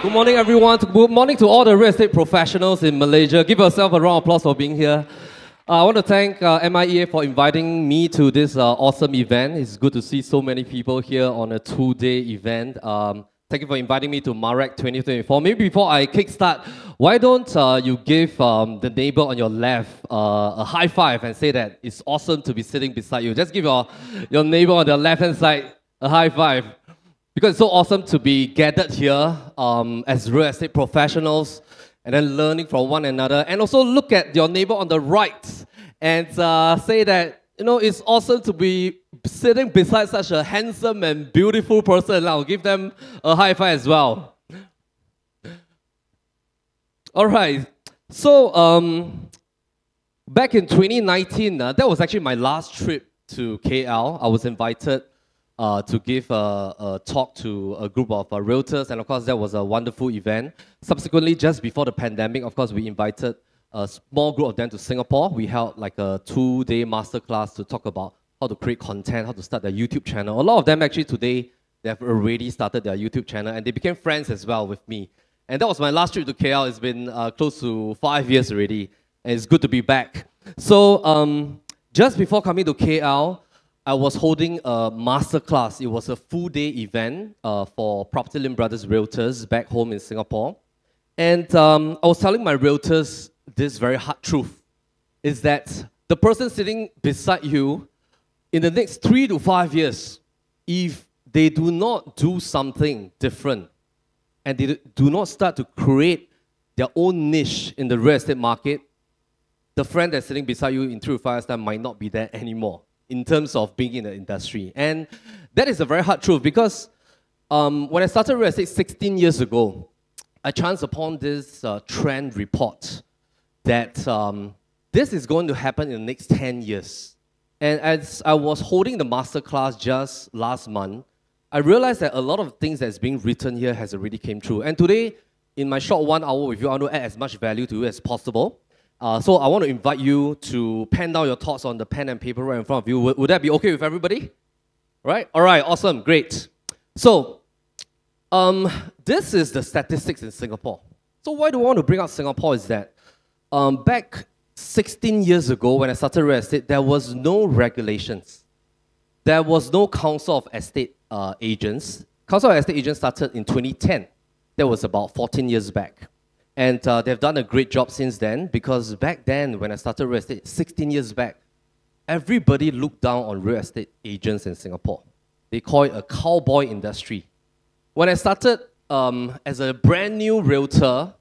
Good morning, everyone. Good morning to all the real estate professionals in Malaysia. Give yourself a round of applause for being here. I want to thank MIEA for inviting me to this awesome event. It's good to see so many people here on a two-day event. Thank you for inviting me to Marec 2024. Maybe before I kickstart, why don't you give the neighbor on your left a high five and say that it's awesome to be sitting beside you. Just give your neighbor on the left-hand side a high five. Because it's so awesome to be gathered here as real estate professionals and then learning from one another. And also look at your neighbor on the right and say that, you know, it's awesome to be sitting beside such a handsome and beautiful person. I'll give them a high five as well. All right. So back in 2019, that was actually my last trip to KL. I was invited to give a talk to a group of realtors, and of course that was a wonderful event. Subsequently, just before the pandemic, of course, we invited a small group of them to Singapore. We held like a 2-day masterclass to talk about how to create content, how to start their YouTube channel. A lot of them actually today, they have already started their YouTube channel, and they became friends as well with me. And that was my last trip to KL. It's been close to 5 years already, and it's good to be back. So just before coming to KL, I was holding a masterclass. It was a full-day event for PropertyLimBrothers realtors back home in Singapore. And I was telling my realtors this very hard truth, is that the person sitting beside you, in the next 3 to 5 years, if they do not do something different, and they do not start to create their own niche in the real estate market, the friend that's sitting beside you in 3 to 5 years' time might not be there anymore in terms of being in the industry. And that is a very hard truth because when I started real estate 16 years ago, I chanced upon this trend report that this is going to happen in the next 10 years. And as I was holding the masterclass just last month, I realized that a lot of things that's being written here has already came true. And today, in my short 1 hour with you, I want to add as much value to you as possible. So I want to invite you to pen down your thoughts on the pen and paper right in front of you. Would that be okay with everybody? Right? All right, awesome, great. So this is the statistics in Singapore. So why do I want to bring up Singapore is that back 16 years ago when I started real estate, there was no regulations. There was no Council of Estate Agents. Council of Estate Agents started in 2010. That was about 14 years back. And they've done a great job since then because back then, when I started real estate, 16 years back, everybody looked down on real estate agents in Singapore. They call it a cowboy industry. When I started as a brand new realtor,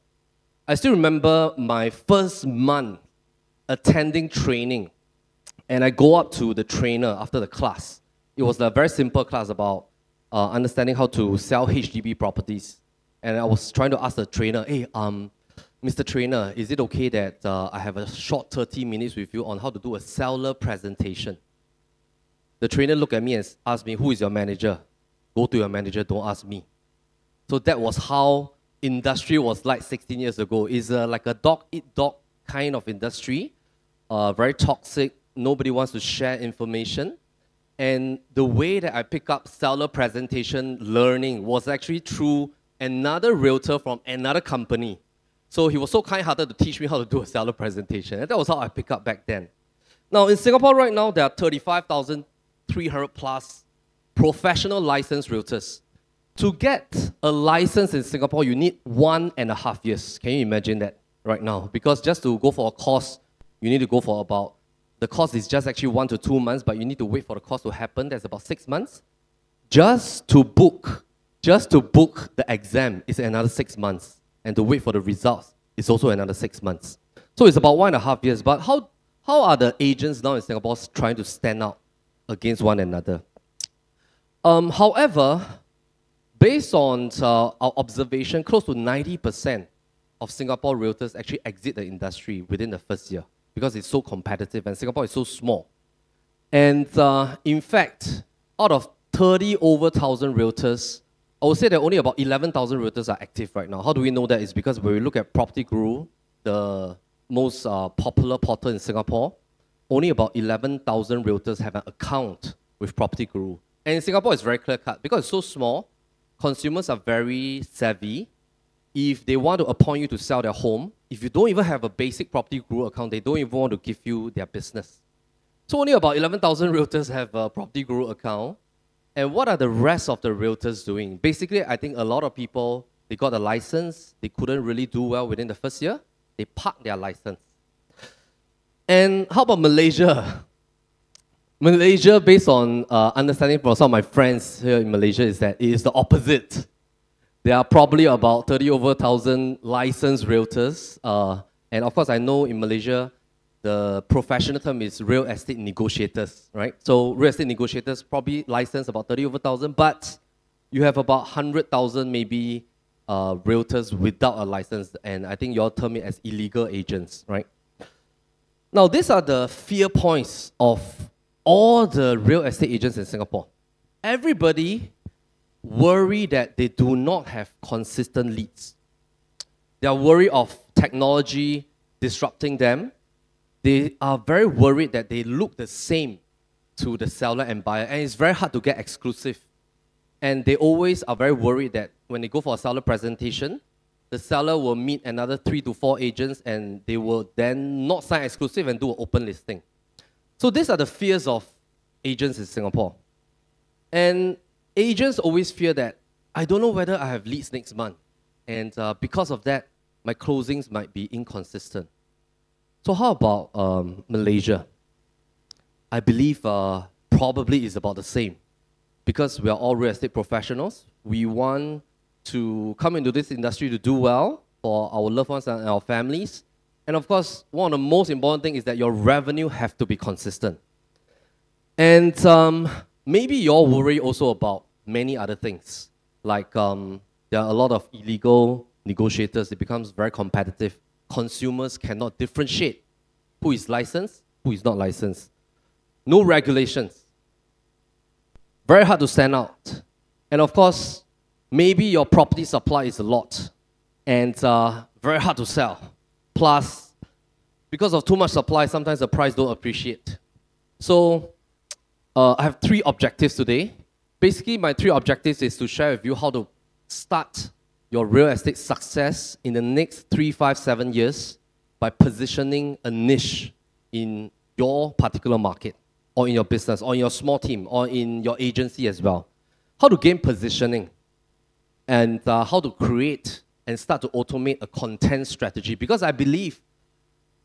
I still remember my first month attending training. And I go up to the trainer after the class. It was a very simple class about understanding how to sell HDB properties. And I was trying to ask the trainer, hey, Mr. Trainer, is it okay that I have a short 30 minutes with you on how to do a seller presentation? The trainer looked at me and asked me, who is your manager? Go to your manager, don't ask me. So that was how industry was like 16 years ago. It's like a dog-eat-dog kind of industry, very toxic. Nobody wants to share information. And the way that I pick up seller presentation learning was actually through another realtor from another company. So he was so kind-hearted to teach me how to do a seller presentation. And that was how I picked up back then. Now, in Singapore right now, there are 35,300 plus professional licensed realtors. To get a license in Singapore, you need 1.5 years. Can you imagine that right now? Because just to go for a course, you need to go for about, the course is just actually 1 to 2 months, but you need to wait for the course to happen. That's about 6 months. Just to book the exam is another 6 months. And to wait for the results is also another 6 months. So it's about 1.5 years. But how are the agents now in Singapore trying to stand out against one another? However, based on our observation, close to 90% of Singapore realtors actually exit the industry within the first year because it's so competitive and Singapore is so small. And in fact, out of 30,000 realtors, I would say that only about 11,000 realtors are active right now. How do we know that? It's because when we look at Property Guru, the most popular portal in Singapore, only about 11,000 realtors have an account with Property Guru. And in Singapore, it's very clear-cut. Because it's so small, consumers are very savvy. if they want to appoint you to sell their home, if you don't even have a basic property guru account, they don't even want to give you their business. So only about 11,000 realtors have a property guru account. And what are the rest of the realtors doing? Basically, I think a lot of people, they got a license, they couldn't really do well within the first year, they parked their license. And how about Malaysia? Malaysia, based on understanding from some of my friends here in Malaysia, is that it is the opposite. There are probably about 30 over 1,000 licensed realtors. And of course, I know in Malaysia, the professional term is real estate negotiators, right? So real estate negotiators probably license about 30 over 1,000, but you have about 100,000 maybe realtors without a license, and I think you all term it as illegal agents, right? Now, these are the fear points of all the real estate agents in Singapore. Everybody worry that they do not have consistent leads. They are worried of technology disrupting them. They are very worried that they look the same to the seller and buyer, and it's very hard to get exclusive. And they always are very worried that when they go for a seller presentation, the seller will meet another 3 to 4 agents, and they will then not sign exclusive and do an open listing. So these are the fears of agents in Singapore. And agents always fear that, I don't know whether I have leads next month. And because of that, my closings might be inconsistent. So how about Malaysia? I believe probably is about the same. Because we are all real estate professionals, we want to come into this industry to do well for our loved ones and our families. And of course, one of the most important things is that your revenue have to be consistent. And maybe you're worried also about many other things. Like there are a lot of illegal negotiators. It becomes very competitive. Consumers cannot differentiate who is licensed, who is not licensed. No regulations. Very hard to stand out. And of course, maybe your property supply is a lot and very hard to sell. Plus, because of too much supply, sometimes the price don't appreciate. So, I have 3 objectives today. Basically, my 3 objectives is to share with you how to start your real estate success in the next 3, 5, 7 years by positioning a niche in your particular market, or in your business, or in your small team, or in your agency as well. How to gain positioning, and how to create and start to automate a content strategy. Because I believe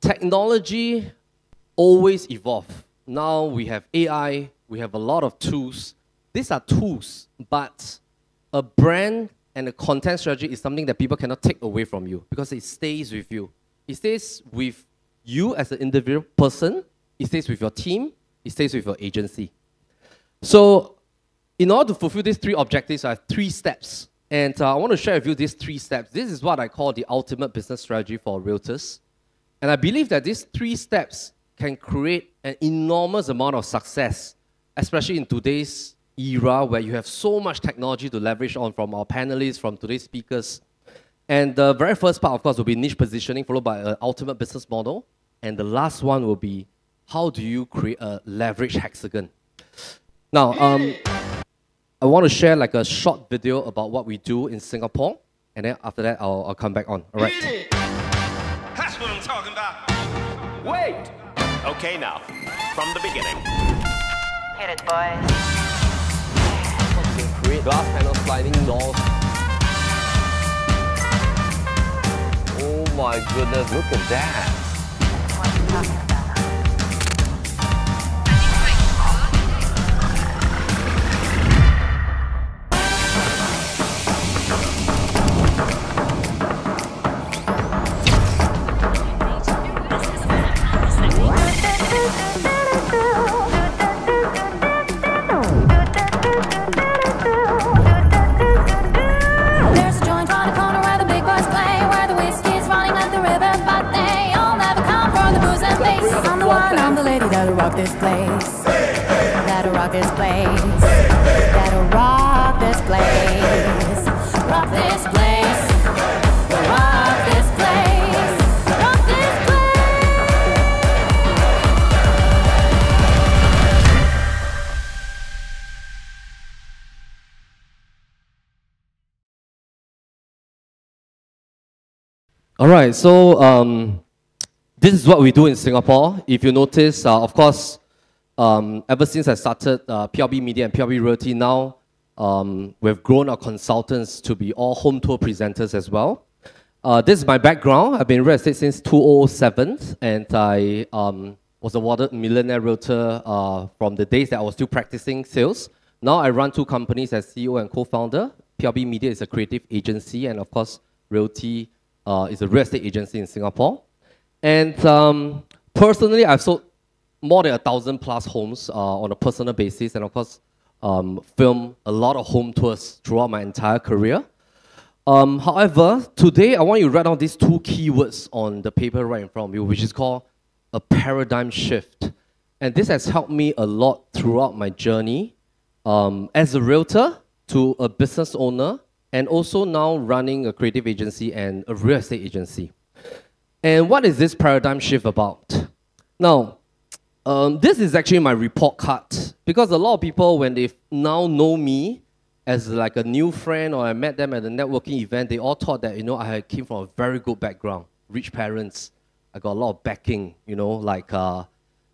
technology always evolves. Now we have AI, we have a lot of tools. These are tools, but a brand and a content strategy is something that people cannot take away from you because it stays with you. It stays with you as an individual person, it stays with your team, it stays with your agency. So in order to fulfill these 3 objectives, I have 3 steps. And I want to share with you these 3 steps. This is what I call the ultimate business strategy for realtors. And I believe that these 3 steps can create an enormous amount of success, especially in today's era where you have so much technology to leverage on from our panelists, from today's speakers. And the very first part, of course, will be niche positioning, followed by an ultimate business model. And the last one will be, how do you create a leverage hexagon? Now, I want to share like a short video about what we do in Singapore. And then after that, I'll come back on. All right. That's what I'm talking about. Wait. Okay, now, from the beginning. Hit it, boys. Create glass panel sliding doors. Oh my goodness, look at that. What are you talking about? I'm the lady that'll rock this place. That'll rock this place. That'll rock this place. Rock this place. All right, so this is what we do in Singapore. If you notice, of course, ever since I started PLB Media and PLB Realty, now we've grown our consultants to be all home tour presenters as well. This is my background. I've been in real estate since 2007, and I was awarded Millionaire Realtor from the days that I was still practicing sales. Now I run 2 companies as CEO and co-founder. PLB Media is a creative agency, and of course, Realty is a real estate agency in Singapore. And personally, I've sold more than 1,000+ homes on a personal basis, and of course, filmed a lot of home tours throughout my entire career. However, today I want you to write down these 2 keywords on the paper right in front of you, which is called a paradigm shift. And this has helped me a lot throughout my journey as a realtor to a business owner, and also now running a creative agency and a real estate agency. And what is this paradigm shift about? Now, this is actually my report card, because a lot of people, when they now know me as like a new friend, or I met them at a networking event, they all thought that, you know, I came from a very good background, rich parents. I got a lot of backing, you know, like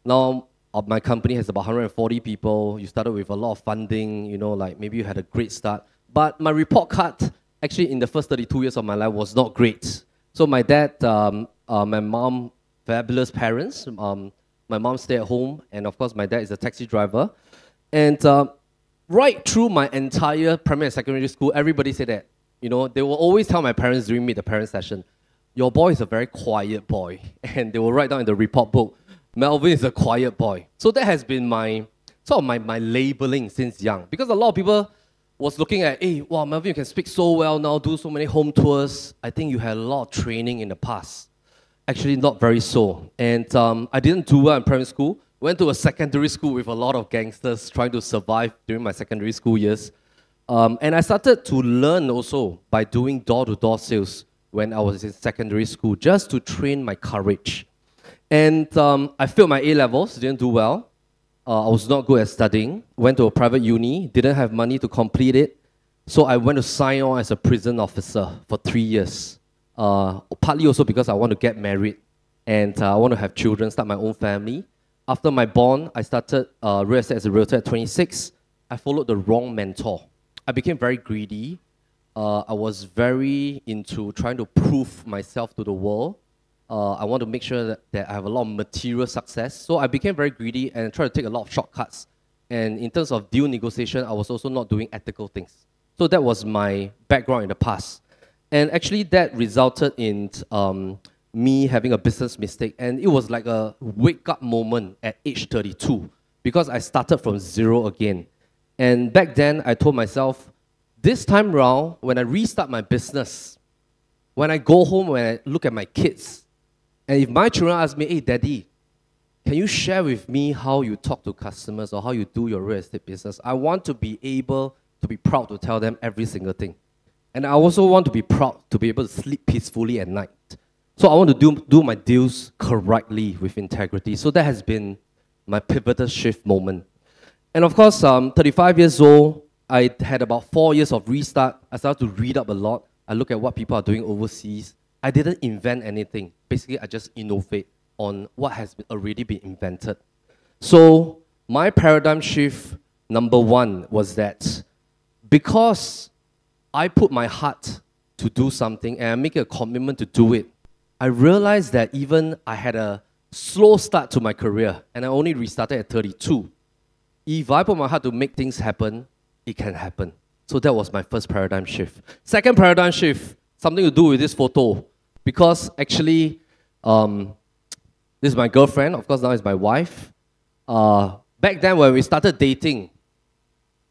now my company has about 140 people. You started with a lot of funding, you know, like maybe you had a great start. But my report card, actually in the first 32 years of my life, was not great. So my dad, my mom, fabulous parents. My mom stayed at home, and of course my dad is a taxi driver. And right through my entire primary and secondary school, everybody said that, you know, they will always tell my parents during meet the parent session, your boy is a very quiet boy. And they will write down in the report book, Melvin is a quiet boy. So that has been my, sort of my labeling since young. Because a lot of people was looking at, hey, wow, Melvin, you can speak so well now, do so many home tours. I think you had a lot of training in the past. Actually, not very so. And I didn't do well in primary school. Went to a secondary school with a lot of gangsters trying to survive during my secondary school years. And I started to learn also by doing door-to-door sales when I was in secondary school, just to train my courage. And I failed my A-levels, didn't do well. I was not good at studying. Went to a private uni, didn't have money to complete it. So I went to sign on as a prison officer for 3 years. Partly also because I want to get married and I want to have children, start my own family. After my bond, I started real estate as a realtor at 26. I followed the wrong mentor. I became very greedy. I was very into trying to prove myself to the world. I want to make sure that I have a lot of material success. So I became very greedy and tried to take a lot of shortcuts. And in terms of deal negotiation, I was also not doing ethical things. So that was my background in the past. And actually that resulted in me having a business mistake. And it was like a wake-up moment at age 32, because I started from zero again. And back then, I told myself, this time round, when I restart my business, when I go home, when I look at my kids, and if my children ask me, hey, Daddy, can you share with me how you talk to customers or how you do your real estate business? I want to be able to be proud to tell them every single thing. And I also want to be proud to be able to sleep peacefully at night. So I want to do my deals correctly with integrity. So that has been my pivotal shift moment. And of course, 35 years old, I had about 4 years of restart. I started to read up a lot. I look at what people are doing overseas. I didn't invent anything. Basically, I just innovate on what has already been invented. So my paradigm shift, number 1, was that because I put my heart to do something and I make a commitment to do it, I realized that even I had a slow start to my career and I only restarted at 32. If I put my heart to make things happen, it can happen. So that was my first paradigm shift. Second paradigm shift, something to do with this photo. Because actually, this is my girlfriend. Of course, now it's my wife. Back then, when we started dating,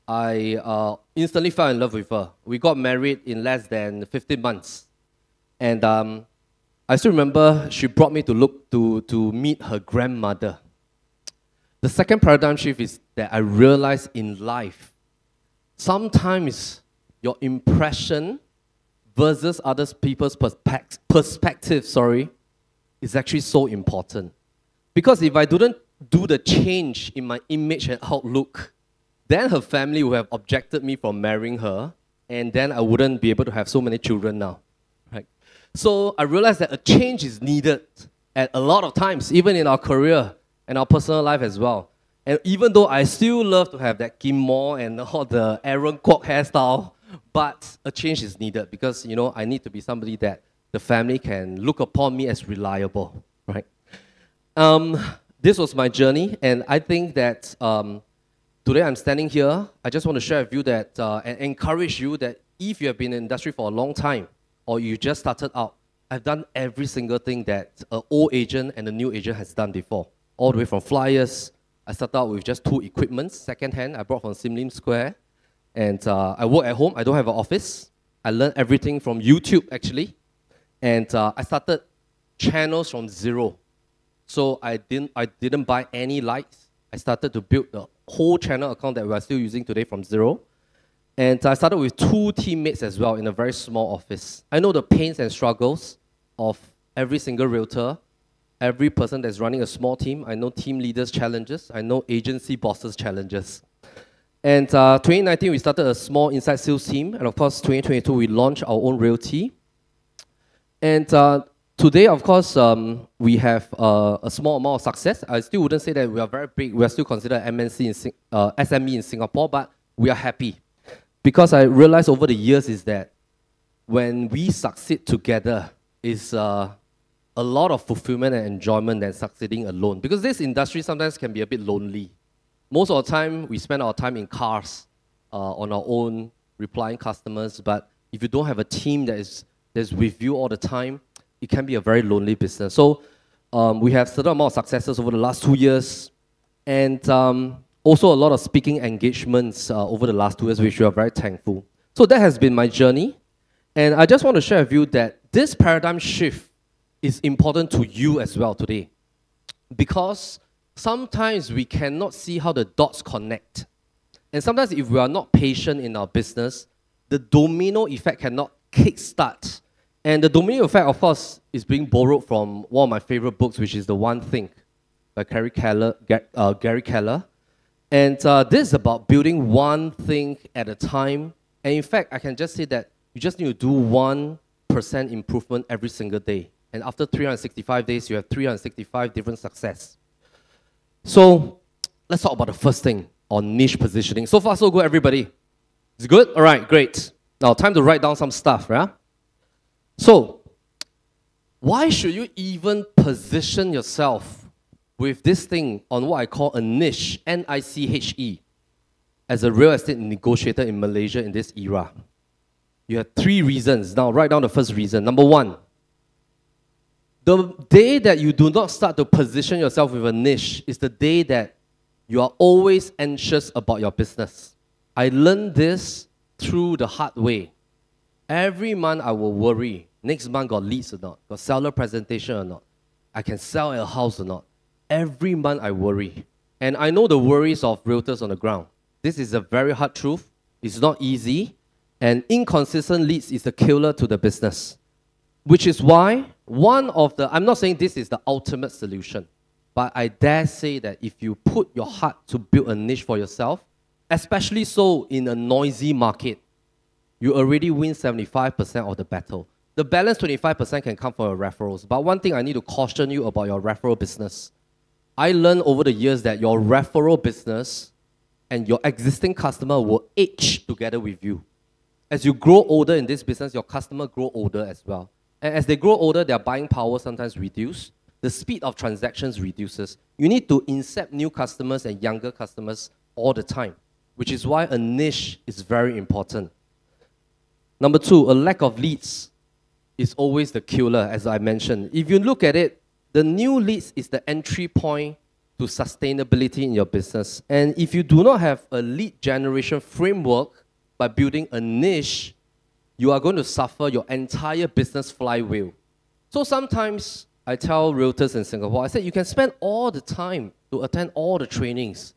I instantly fell in love with her. We got married in less than 15 months. And I still remember she brought me to meet her grandmother. The second paradigm shift is that I realized in life, sometimes your impression versus other people's perspective, is actually so important. Because if I didn't do the change in my image and outlook, then her family would have objected me from marrying her, and then I wouldn't be able to have so many children now. Right? So I realized that a change is needed at a lot of times, even in our career and our personal life as well. And even though I still love to have that Kim Mo and all the Aaron Kwok hairstyle, but a change is needed because, you know, I need to be somebody that the family can look upon me as reliable, right? This was my journey, and I think that today I'm standing here. I just want to share with you that and encourage you that if you have been in the industry for a long time or you just started out, I've done every single thing that an old agent and a new agent has done before. All the way from flyers. I started out with just 2 equipments, second-hand. I brought from Sim Lim Square. And I work at home. I don't have an office. I learned everything from YouTube, actually. And I started channels from zero. So I didn't buy any lights. I started to build the whole channel account that we are still using today from zero. And I started with 2 teammates as well in a very small office. I know the pains and struggles of every single realtor, every person that's running a small team. I know team leaders' challenges. I know agency bosses' challenges. And 2019, we started a small inside sales team. And of course, 2022, we launched our own realty. And today, of course, we have a small amount of success. I still wouldn't say that we are very big. We are still considered SME in Singapore, but we are happy. Because I realized over the years is that when we succeed together, is a lot of fulfillment and enjoyment than succeeding alone. Because this industry sometimes can be a bit lonely. Most of the time, we spend our time in cars on our own, replying customers. But if you don't have a team that's with you all the time, it can be a very lonely business. So we have certain amount of successes over the last 2 years. And also a lot of speaking engagements over the last 2 years, which we are very thankful. So that has been my journey. And I just want to share with you that this paradigm shift is important to you as well today. Because sometimes we cannot see how the dots connect. And sometimes if we are not patient in our business, the domino effect cannot kickstart. And the domino effect, of course, is being borrowed from one of my favorite books, which is The One Thing by Gary Keller. And this is about building one thing at a time. And in fact, I can just say that you just need to do 1% improvement every single day. And after 365 days, you have 365 different success. So let's talk about the first thing on niche positioning. So far, so good, everybody. Is it good? All right, great. Now, time to write down some stuff, right? So, why should you even position yourself with this thing on what I call a niche, N-I-C-H-E, as a real estate negotiator in Malaysia in this era? You have 3 reasons. Now, write down the first reason. Number 1, the day that you do not start to position yourself with a niche is the day that you are always anxious about your business. I learned this through the hard way. Every month I will worry, next month got leads or not, got seller presentation or not, I can sell a house or not. Every month I worry. And I know the worries of realtors on the ground. This is a very hard truth. It's not easy. And inconsistent leads is the killer to the business. Which is why I'm not saying this is the ultimate solution, but I dare say that if you put your heart to build a niche for yourself, especially so in a noisy market, you already win 75% of the battle. The balance 25% can come from your referrals. But one thing I need to caution you about your referral business. I learned over the years that your referral business and your existing customer will age together with you. As you grow older in this business, your customer grow older as well. And as they grow older, their buying power sometimes reduces. The speed of transactions reduces. You need to incept new customers and younger customers all the time, which is why a niche is very important. Number 2, a lack of leads is always the killer, as I mentioned. If you look at it, the new leads is the entry point to sustainability in your business. And if you do not have a lead generation framework by building a niche, you are going to suffer your entire business flywheel. So sometimes I tell realtors in Singapore, I said you can spend all the time to attend all the trainings.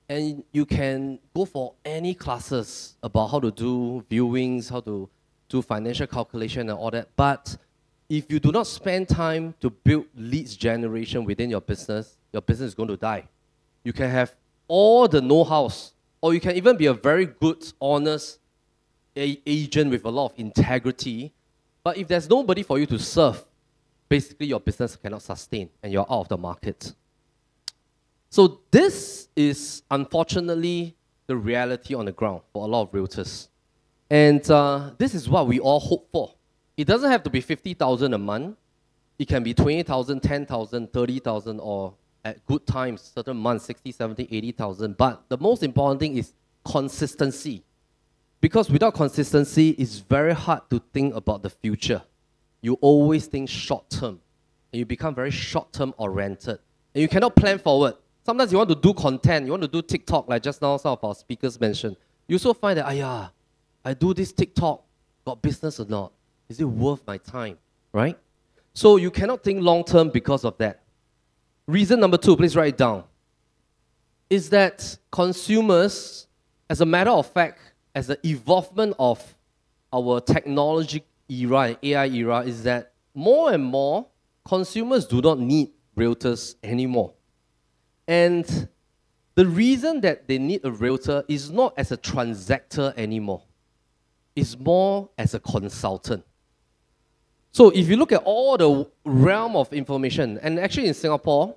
And you can go for any classes about how to do viewings, how to do financial calculation and all that. But if you do not spend time to build leads generation within your business is going to die. You can have all the know-hows, or you can even be a very good, honest agent with a lot of integrity. But if there's nobody for you to serve, basically your business cannot sustain and you're out of the market. So this is unfortunately the reality on the ground for a lot of realtors. And this is what we all hope for. It doesn't have to be 50,000 a month. It can be 20,000, 10,000, 30,000, or at good times, certain months, 60, 70, 80,000. But the most important thing is consistency. Because without consistency, it's very hard to think about the future. You always think short-term. And you become very short-term oriented. And you cannot plan forward. Sometimes you want to do content, you want to do TikTok, like just now some of our speakers mentioned. You also find that, I do this TikTok, got business or not? Is it worth my time, right? So you cannot think long-term because of that. Reason number 2, please write it down, is that consumers, as a matter of fact, as the evolvement of our technology era and AI era, is that more and more consumers do not need realtors anymore. And the reason that they need a realtor is not as a transactor anymore. It's more as a consultant. So if you look at all the realm of information, and actually in Singapore,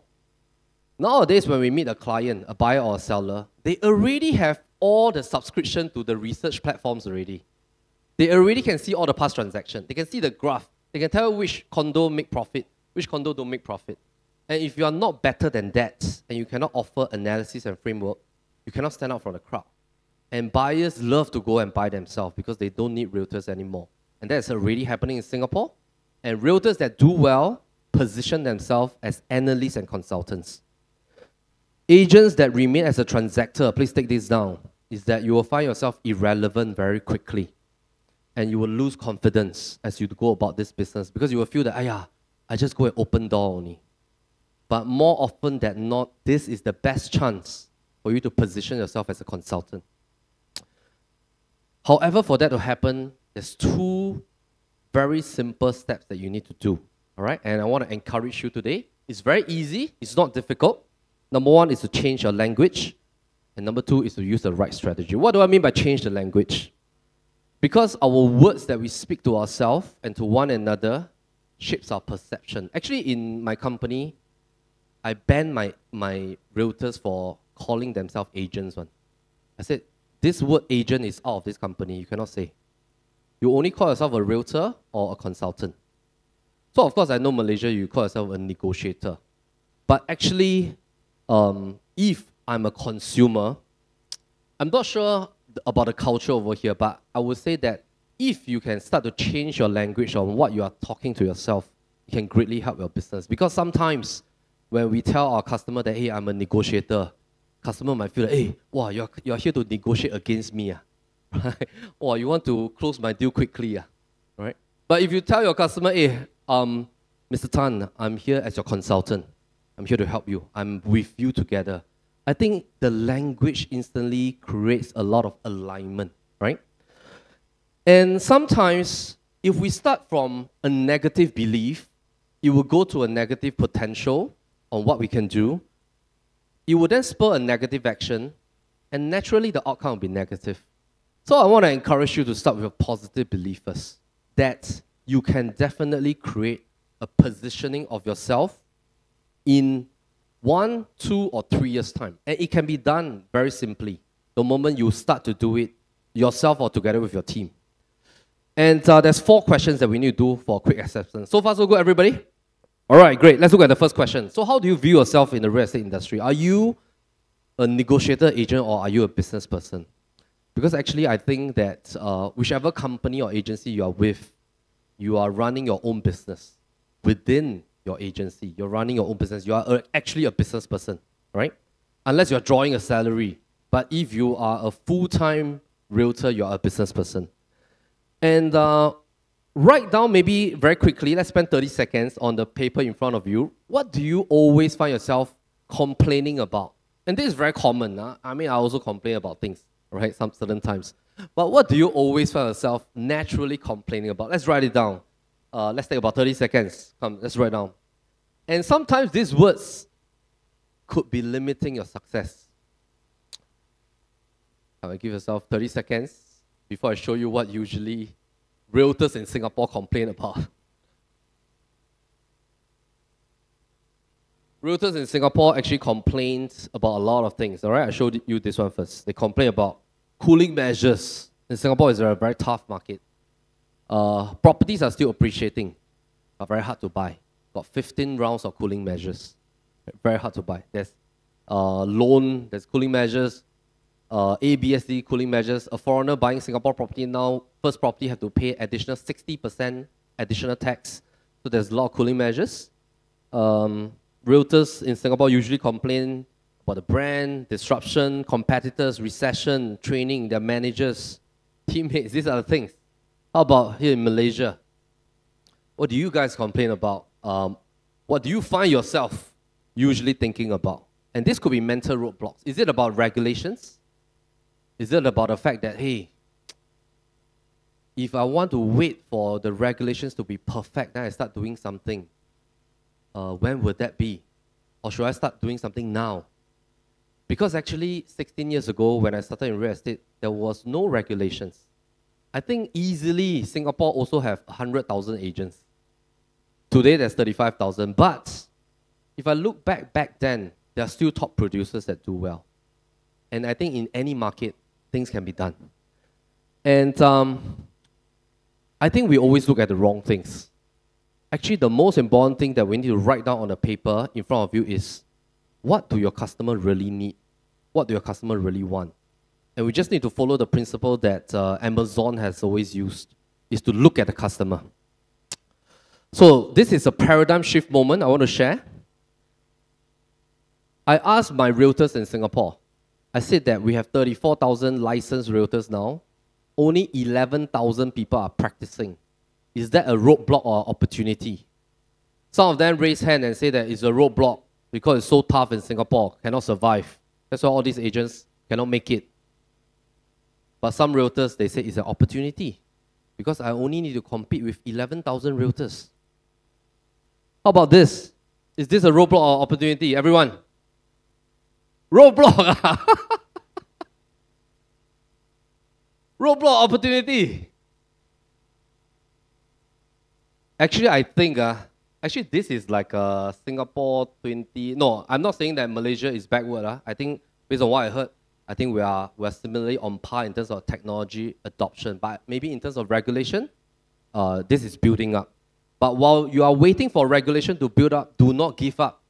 nowadays when we meet a client, a buyer or a seller, they already have all the subscription to the research platforms already. They already can see all the past transactions. They can see the graph. They can tell which condo make profit, which condo don't make profit. And if you are not better than that, and you cannot offer analysis and framework, you cannot stand out from the crowd. And buyers love to go and buy themselves because they don't need realtors anymore. And that's already happening in Singapore. And realtors that do well position themselves as analysts and consultants. Agents that remain as a transactor, please take this down, is that you will find yourself irrelevant very quickly. And you will lose confidence as you go about this business because you will feel that, I just go and open door only. But more often than not, this is the best chance for you to position yourself as a consultant. However, for that to happen, there's 2 very simple steps that you need to do. All right? And I want to encourage you today. It's very easy. It's not difficult. Number 1 is to change your language. And number 2 is to use the right strategy. What do I mean by change the language? Because our words that we speak to ourselves and to one another shapes our perception. Actually, in my company, I banned my realtors for calling themselves agents. I said, this word agent is out of this company. You cannot say. You only call yourself a realtor or a consultant. So of course, I know Malaysia, you call yourself a negotiator. But actually, if I'm a consumer, I'm not sure about the culture over here, but I would say that if you can start to change your language on what you are talking to yourself, it can greatly help your business. Because sometimes when we tell our customer that, hey, I'm a negotiator, customer might feel like, hey, wow, you're here to negotiate against me. Right? Or you want to close my deal quickly. Right? But if you tell your customer, hey, Mr. Tan, I'm here as your consultant. I'm here to help you. I'm with you together. I think the language instantly creates a lot of alignment, right? And sometimes, if we start from a negative belief, it will go to a negative potential on what we can do. It will then spur a negative action, and naturally the outcome will be negative. So I want to encourage you to start with a positive belief first, that you can definitely create a positioning of yourself in 1, 2, or 3 years' time. And it can be done very simply the moment you start to do it yourself or together with your team. And there's 4 questions that we need to do for a quick assessment. So far, so good, everybody? All right, great. Let's look at the first question. So how do you view yourself in the real estate industry? Are you a negotiator, agent, or are you a business person? Because actually, I think that whichever company or agency you are with, you are running your own business within your agency. You're running your own business. You are actually a business person, right? Unless you're drawing a salary. But if you are a full-time realtor, you're a business person. And write down maybe very quickly, let's spend 30 seconds on the paper in front of you. What do you always find yourself complaining about? And this is very common. I mean, I also complain about things, right? Some certain times. But what do you always find yourself naturally complaining about? Let's write it down. Let's take about 30 seconds. Come, let's write down. And sometimes these words could be limiting your success. Give yourself 30 seconds before I show you what usually realtors in Singapore complain about? Realtors in Singapore actually complain about a lot of things. All right, I showed you this one first. They complain about cooling measures. In Singapore, it's a very tough market. Properties are still appreciating, but very hard to buy. Got 15 rounds of cooling measures. Very hard to buy. There's loan, there's cooling measures, ABSD cooling measures. A foreigner buying Singapore property now, first property have to pay additional 60% additional tax. So there's a lot of cooling measures. Realtors in Singapore usually complain about the brand, disruption, competitors, recession, training, their managers, teammates. These are the things. How about here in Malaysia? What do you guys complain about? What do you find yourself usually thinking about? And this could be mental roadblocks. Is it about regulations? Is it about the fact that, hey, if I want to wait for the regulations to be perfect, then I start doing something. When would that be? Or should I start doing something now? Because actually, 16 years ago, when I started in real estate, there was no regulations. I think easily Singapore also have 100,000 agents. Today, there's 35,000. But if I look back then, there are still top producers that do well. And I think in any market, things can be done. And I think we always look at the wrong things. Actually, the most important thing that we need to write down on a paper in front of you is, what do your customer really need? What do your customer really want? And we just need to follow the principle that Amazon has always used, is to look at the customer. So this is a paradigm shift moment I want to share. I asked my realtors in Singapore, I said that we have 34,000 licensed realtors now. Only 11,000 people are practicing. Is that a roadblock or opportunity? Some of them raise hand and say that it's a roadblock because it's so tough in Singapore, cannot survive. That's why all these agents cannot make it. But some realtors, they say it's an opportunity because I only need to compete with 11,000 realtors. How about this? Is this a roadblock or opportunity? Everyone? Roadblock! Roadblock opportunity. Actually, I think, actually this is like a Singapore 20, no, I'm not saying that Malaysia is backward. I think, based on what I heard, I think we're similarly on par in terms of technology adoption, but maybe in terms of regulation, this is building up. But while you are waiting for regulation to build up, do not give up.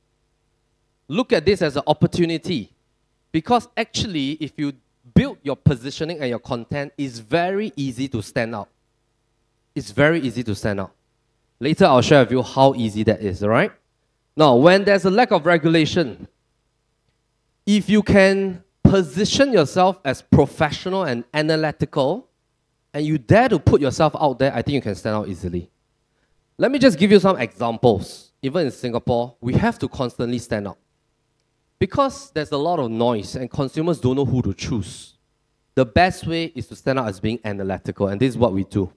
Look at this as an opportunity, because actually, if you build your positioning and your content, it's very easy to stand out. It's very easy to stand out. Later, I'll share with you how easy that is, all right? Now, when there's a lack of regulation, if you can position yourself as professional and analytical, and you dare to put yourself out there, I think you can stand out easily. Let me just give you some examples. Even in Singapore, we have to constantly stand out. Because there's a lot of noise and consumers don't know who to choose. The best way is to stand out as being analytical, and this is what we do.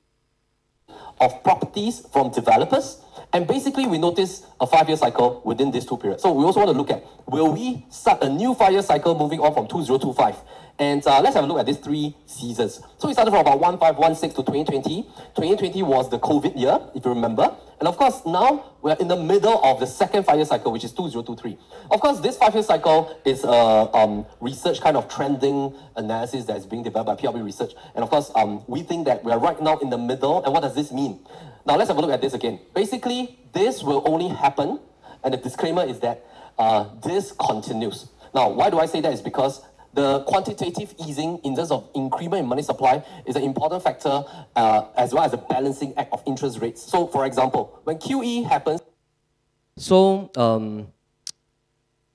Of properties from developers, and basically we notice a 5-year cycle within these two periods. So we also want to look at, will we start a new 5-year cycle moving on from 2025? And let's have a look at these 3 seasons. So we started from about 1516 to 2020. 2020 was the COVID year, if you remember. And of course, now we're in the middle of the second 5-year cycle, which is 2023. Of course, this 5-year cycle is a research kind of trending analysis that is being developed by PRB Research. And of course, we think that we're right now in the middle. And what does this mean? Now, let's have a look at this again. Basically, this will only happen, and the disclaimer is that this continues. Now, why do I say that? Is because the quantitative easing in terms of increment in money supply is an important factor, as well as a balancing act of interest rates. So, for example, when QE happens... So,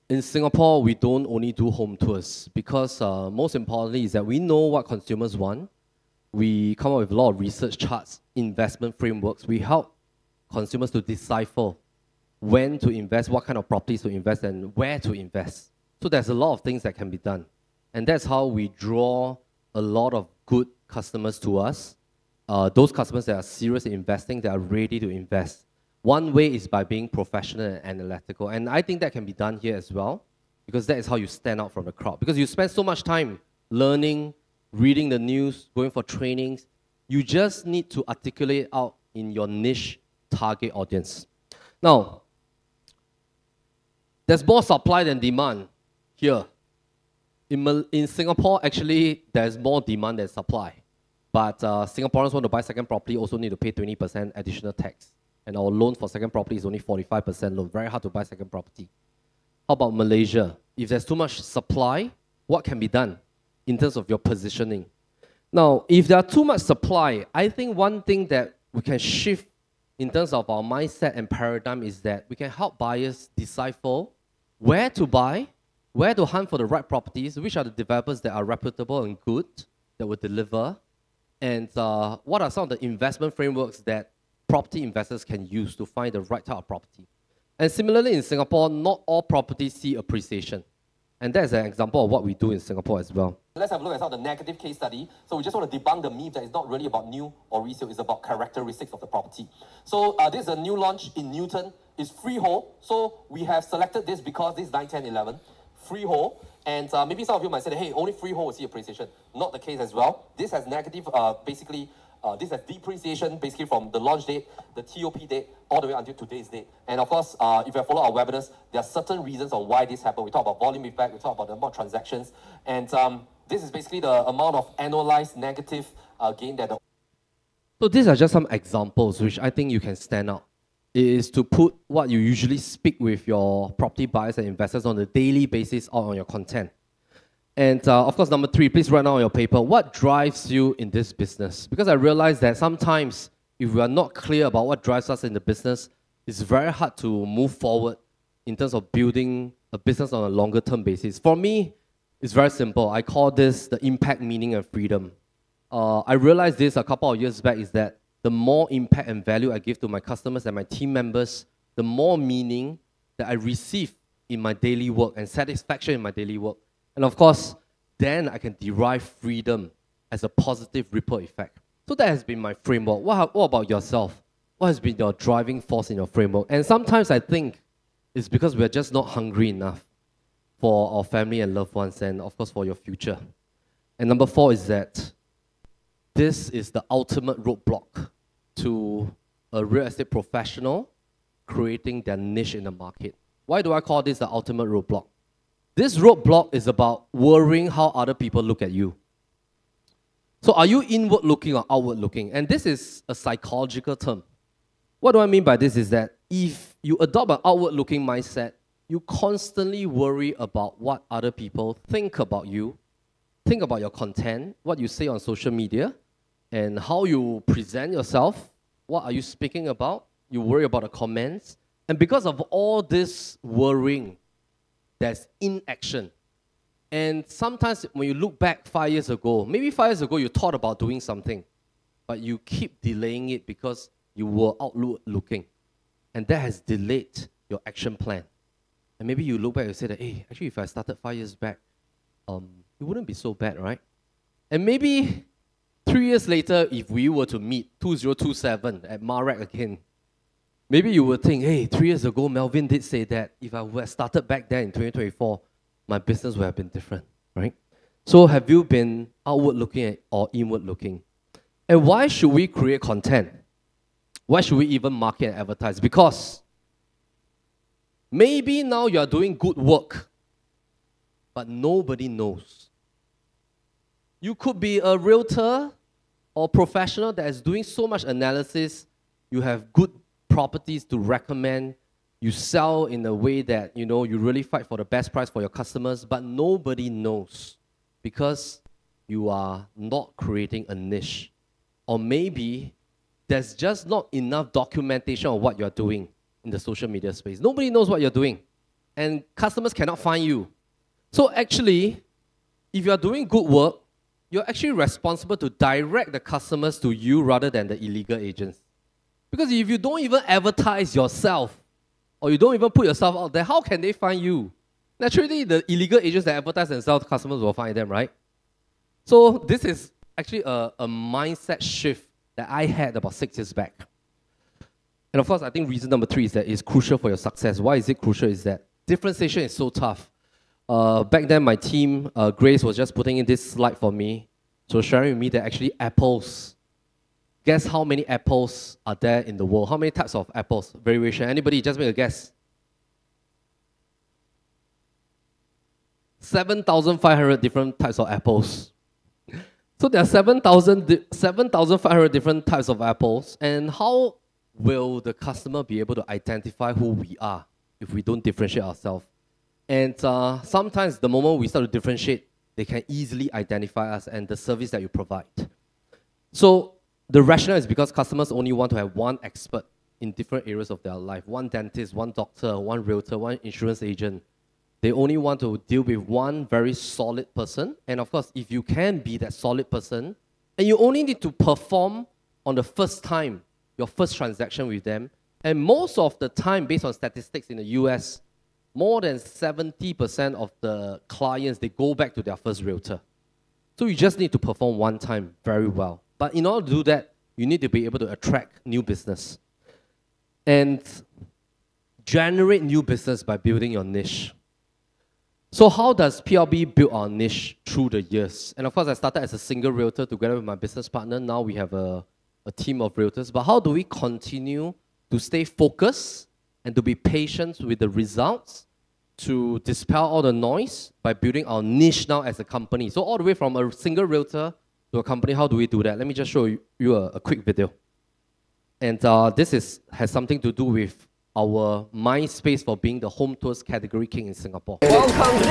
in Singapore, we don't only do home tours because most importantly is that we know what consumers want. We come up with a lot of research charts, investment frameworks. We help consumers to decipher when to invest, what kind of properties to invest, and where to invest. So there's a lot of things that can be done. And that's how we draw a lot of good customers to us. Those customers that are serious in investing, that are ready to invest. One way is by being professional and analytical. And I think that can be done here as well, because that is how you stand out from the crowd. Because you spend so much time learning, reading the news, going for trainings, You just need to articulate out in your niche target audience. Now, there's more supply than demand here. In Singapore, actually, there's more demand than supply. But Singaporeans want to buy second property also need to pay 20% additional tax. And our loan for second property is only 45% loan. Very hard to buy second property. How about Malaysia? If there's too much supply, what can be done in terms of your positioning? Now, if there are too much supply, I think one thing that we can shift in terms of our mindset and paradigm is that we can help buyers decipher where to buy, where to hunt for the right properties, which are the developers that are reputable and good, that will deliver, and what are some of the investment frameworks that property investors can use to find the right type of property. And similarly, in Singapore, not all properties see appreciation. And that's an example of what we do in Singapore as well. Let's have a look at some of the negative case study. So we just want to debunk the myth that it's not really about new or resale, it's about characteristics of the property. So this is a new launch in Newton. It's freehold. So we have selected this because this is 9, 10, 11. Freehold. And maybe some of you might say, hey, only freehold will see appreciation. Not the case as well. This has negative, this has depreciation basically from the launch date, the TOP date, all the way until today's date. And of course, if you have followed our webinars, there are certain reasons of why this happened. We talk about volume effect, we talk about the amount of transactions. And this is basically the amount of annualized negative gain that the... So these are just some examples which I think you can stand out. It is to put what you usually speak with your property buyers and investors on a daily basis out on your content. And of course, number 3, please write down on your paper, what drives you in this business? Because I realize that sometimes if we are not clear about what drives us in the business, it's very hard to move forward in terms of building a business on a longer term basis. For me, it's very simple. I call this the impact, meaning, and freedom. I realized this a couple of years back is that the more impact and value I give to my customers and my team members, the more meaning that I receive in my daily work and satisfaction in my daily work. And of course, then I can derive freedom as a positive ripple effect. So that has been my framework. What about yourself? What has been your driving force in your framework? And sometimes I think it's because we're just not hungry enough for our family and loved ones and of course for your future. And number 4 is that this is the ultimate roadblock to a real estate professional creating their niche in the market. Why do I call this the ultimate roadblock? This roadblock is about worrying how other people look at you. So are you inward looking or outward looking? And this is a psychological term. What do I mean by this is that if you adopt an outward looking mindset, you constantly worry about what other people think about you, think about your content, what you say on social media, and how you present yourself. What are you speaking about? You worry about the comments. And because of all this worrying, there's inaction. And sometimes when you look back 5 years ago, maybe 5 years ago you thought about doing something, but you keep delaying it because you were outward looking. And that has delayed your action plan. And maybe you look back and say that, hey, actually if I started 5 years back, it wouldn't be so bad, right? And maybe 3 years later, if we were to meet 2027 at Marec again, maybe you would think, hey, 3 years ago, Melvin did say that if I were started back then in 2024, my business would have been different, right? So have you been outward looking or inward looking? And why should we create content? Why should we even market and advertise? Because maybe now you are doing good work, but nobody knows. You could be a realtor or professional that is doing so much analysis. You have good properties to recommend. You sell in a way that, you really fight for the best price for your customers, but nobody knows because you are not creating a niche. Or maybe there's just not enough documentation of what you're doing in the social media space. Nobody knows what you're doing, and customers cannot find you. So actually, if you're doing good work, you're actually responsible to direct the customers to you rather than the illegal agents. Because if you don't even advertise yourself, or you don't even put yourself out there, how can they find you? Naturally, the illegal agents that advertise themselves, customers will find them, right? So this is actually a mindset shift that I had about 6 years back. And of course, I think reason number 3 is that it's crucial for your success. Why is it crucial? Is that differentiation is so tough. Back then, my team, Grace, was just putting in this slide for me. So sharing with me that actually Apple's guess how many apples are there in the world? How many types of apples? Variation. Anybody? Just make a guess. 7,500 different types of apples. So there are 7,500 different types of apples. And how will the customer be able to identify who we are if we don't differentiate ourselves? And sometimes the moment we start to differentiate, they can easily identify us and the service that you provide. So the rationale is because customers only want to have one expert in different areas of their life. One dentist, one doctor, one realtor, one insurance agent. They only want to deal with one very solid person. And of course, if you can be that solid person, and you only need to perform on the first time, your first transaction with them. And most of the time, based on statistics in the US, more than 70% of the clients, they go back to their first realtor. So you just need to perform one time very well. But in order to do that, you need to be able to attract new business and generate new business by building your niche. So how does PLB build our niche through the years? And of course, I started as a single realtor together with my business partner. Now we have a team of realtors. But how do we continue to stay focused and to be patient with the results, to dispel all the noise by building our niche now as a company? So all the way from a single realtor to a company, how do we do that? Let me just show you a quick video. And this has something to do with our MySpace for being the home tours category king in Singapore. Welcome to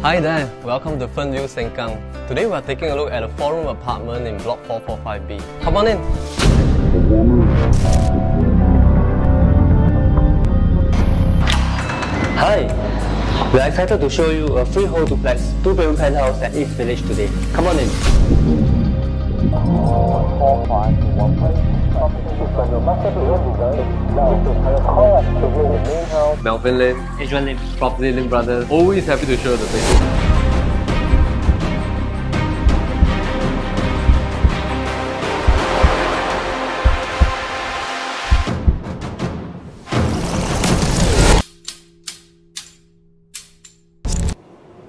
Hi there, welcome to Fernview Sengkang. Today we are taking a look at a 4-room apartment in Block 445B. Come on in. Hi, we are excited to show you a freehold duplex 2-bedroom penthouse at East Village today. Come on in. Melvin Lim, PropertyLimBrothers, always happy to show the place.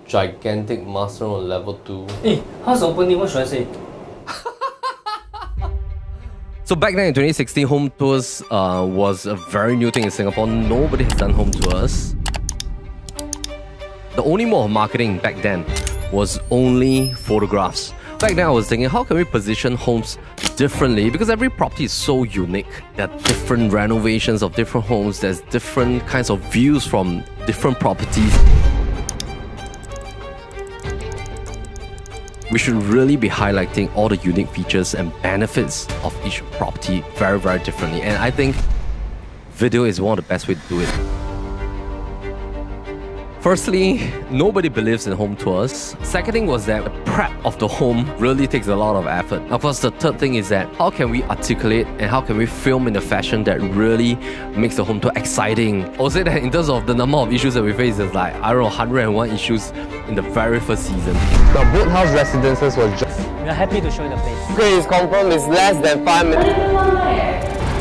Gigantic master on level 2. Hey, how's opening? What should I say? So back then in 2016, home tours was a very new thing in Singapore. Nobody has done home tours. The only mode of marketing back then was only photographs. Back then I was thinking, how can we position homes differently? Because every property is so unique. There are different renovations of different homes. There's different kinds of views from different properties. We should really be highlighting all the unique features and benefits of each property very, very differently. And I think video is one of the best ways to do it. Firstly, nobody believes in home tours. Second thing was that the prep of the home really takes a lot of effort. Of course, the third thing is that how can we articulate and how can we film in a fashion that really makes the home tour exciting? I would say that in terms of the number of issues that we face, there's like, I don't know, 101 issues in the very first season. The boathouse residences was just... We are happy to show you the place. Okay, it's confirmed it's less than 5 minutes.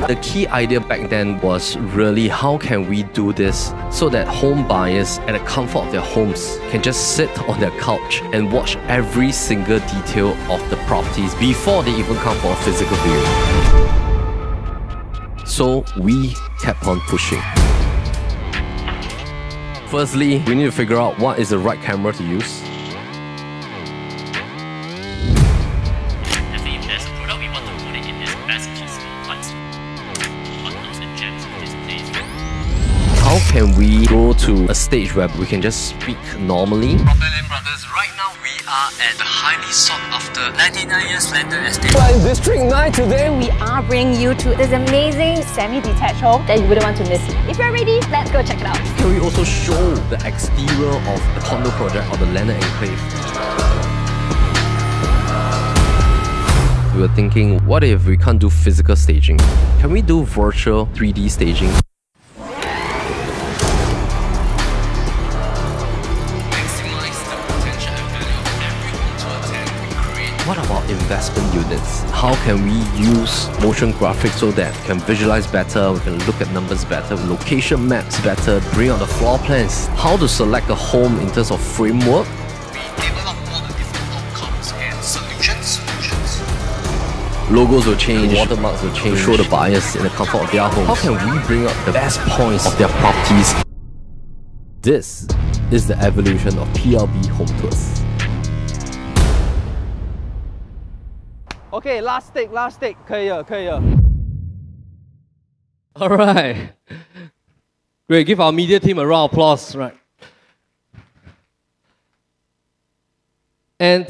The key idea back then was really how can we do this so that home buyers at the comfort of their homes can just sit on their couch and watch every single detail of the properties before they even come for a physical viewing. So we kept on pushing. Firstly, we need to figure out what is the right camera to use. If there's a product, we want to put it in this best possible light. Buttons and gems in this place. How can we go to a stage where we can just speak normally? PropertyLimBrothers, right now we are at the highly sought after 99 years landed estate. We're in District 9 today. We are bringing you to this amazing semi-detached home that you wouldn't want to miss. If you're ready, let's go check it out. Can we also show the exterior of the condo project or the landed enclave? We were thinking, what if we can't do physical staging? Can we do virtual 3D staging? What about investment units? How can we use motion graphics so that we can visualize better, we can look at numbers better, location maps better, bring out the floor plans? How to select a home in terms of framework? We develop all the different outcomes and solutions Logos will change, watermarks will change to show the buyers in the comfort of their homes. How can we bring out the best points of their properties? This is the evolution of PLB Home Tours. Okay, last take. 可以了。 All right. Great. Give our media team a round of applause. Right. And